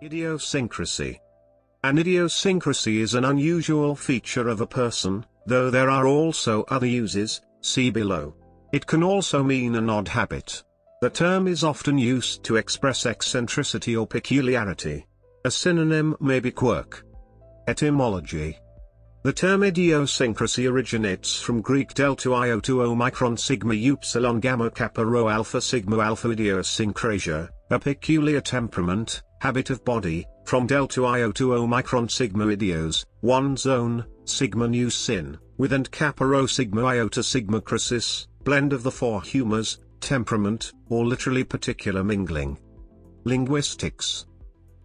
Idiosyncrasy. An idiosyncrasy is an unusual feature of a person, though there are also other uses, see below. It can also mean an odd habit. The term is often used to express eccentricity or peculiarity. A synonym may be quirk. Etymology. The term idiosyncrasy originates from Greek delta io to omicron sigma upsilon gamma kappa rho alpha sigma alpha idiosyncrasia, a peculiar temperament, habit of body, from delta io to omicron sigma idios, one's own, sigma nu sin, with and kappa rho sigma iota sigma crasis, blend of the four humors, temperament, or literally particular mingling. Linguistics.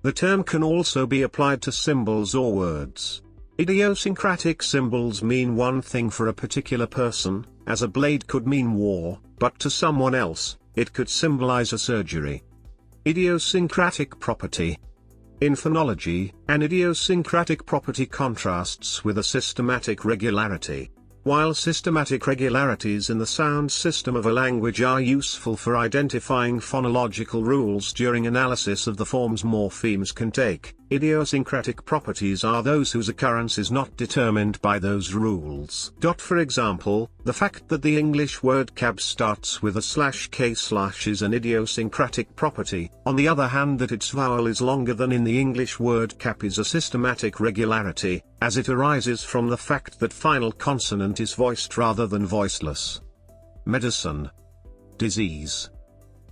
The term can also be applied to symbols or words. Idiosyncratic symbols mean one thing for a particular person, as a blade could mean war, but to someone else, it could symbolize a surgery. Idiosyncratic property. In phonology, an idiosyncratic property contrasts with a systematic regularity. While systematic regularities in the sound system of a language are useful for identifying phonological rules during analysis of the forms morphemes can take, idiosyncratic properties are those whose occurrence is not determined by those rules. For example, the fact that the English word cab starts with a /k/ is an idiosyncratic property. On the other hand, that its vowel is longer than in the English word cap is a systematic regularity, as it arises from the fact that final consonant is voiced rather than voiceless. Medicine. Disease.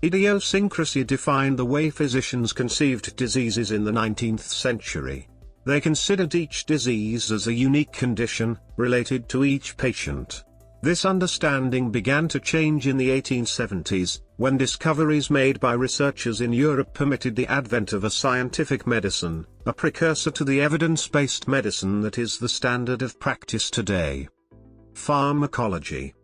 Idiosyncrasy defined the way physicians conceived diseases in the 19th century. They considered each disease as a unique condition, related to each patient. This understanding began to change in the 1870s, when discoveries made by researchers in Europe permitted the advent of a scientific medicine, a precursor to the evidence-based medicine that is the standard of practice today. Pharmacology.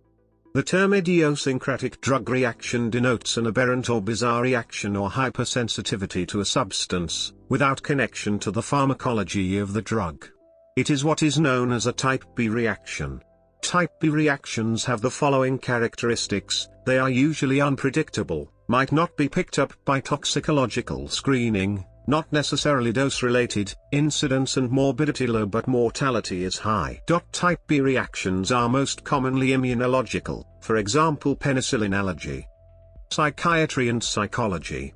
The term idiosyncratic drug reaction denotes an aberrant or bizarre reaction or hypersensitivity to a substance, without connection to the pharmacology of the drug. It is what is known as a type B reaction. Type B reactions have the following characteristics: they are usually unpredictable, might not be picked up by toxicological screening, not necessarily dose-related, incidence and morbidity low but mortality is high. Type B reactions are most commonly immunological, for example penicillin allergy. Psychiatry and psychology.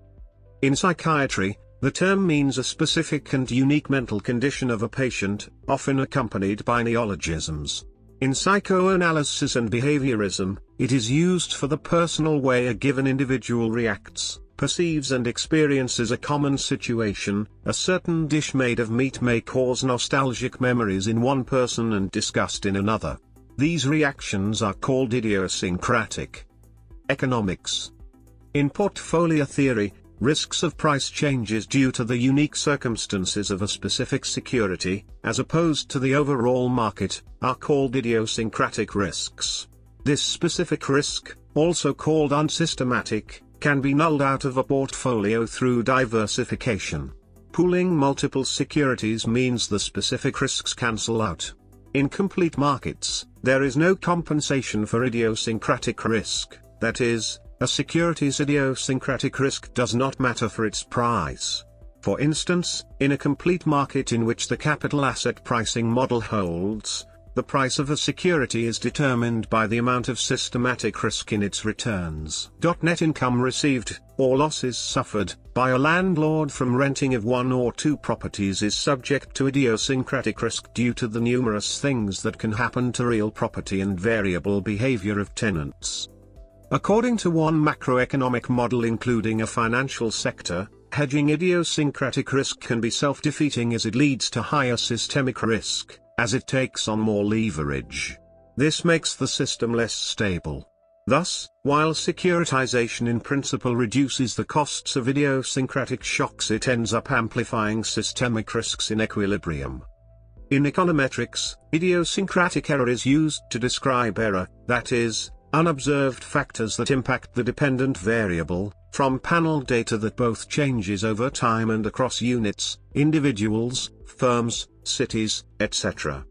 In psychiatry, the term means a specific and unique mental condition of a patient, often accompanied by neologisms. In psychoanalysis and behaviorism, it is used for the personal way a given individual reacts, perceives and experiences a common situation. A certain dish made of meat may cause nostalgic memories in one person and disgust in another. These reactions are called idiosyncratic. Economics. In portfolio theory, risks of price changes due to the unique circumstances of a specific security, as opposed to the overall market, are called idiosyncratic risks. This specific risk, also called unsystematic, can be nulled out of a portfolio through diversification. Pooling multiple securities means the specific risks cancel out. In complete markets, there is no compensation for idiosyncratic risk, that is, a security's idiosyncratic risk does not matter for its price. For instance, in a complete market in which the capital asset pricing model holds, the price of a security is determined by the amount of systematic risk in its returns. Net income received, or losses suffered, by a landlord from renting of one or two properties is subject to idiosyncratic risk due to the numerous things that can happen to real property and variable behavior of tenants. According to one macroeconomic model including a financial sector, hedging idiosyncratic risk can be self-defeating as it leads to higher systemic risk, as it takes on more leverage. This makes the system less stable. Thus, while securitization in principle reduces the costs of idiosyncratic shocks, it ends up amplifying systemic risks in equilibrium. In econometrics, idiosyncratic error is used to describe error, that is, unobserved factors that impact the dependent variable, from panel data that both changes over time and across units, individuals, firms, cities, etc.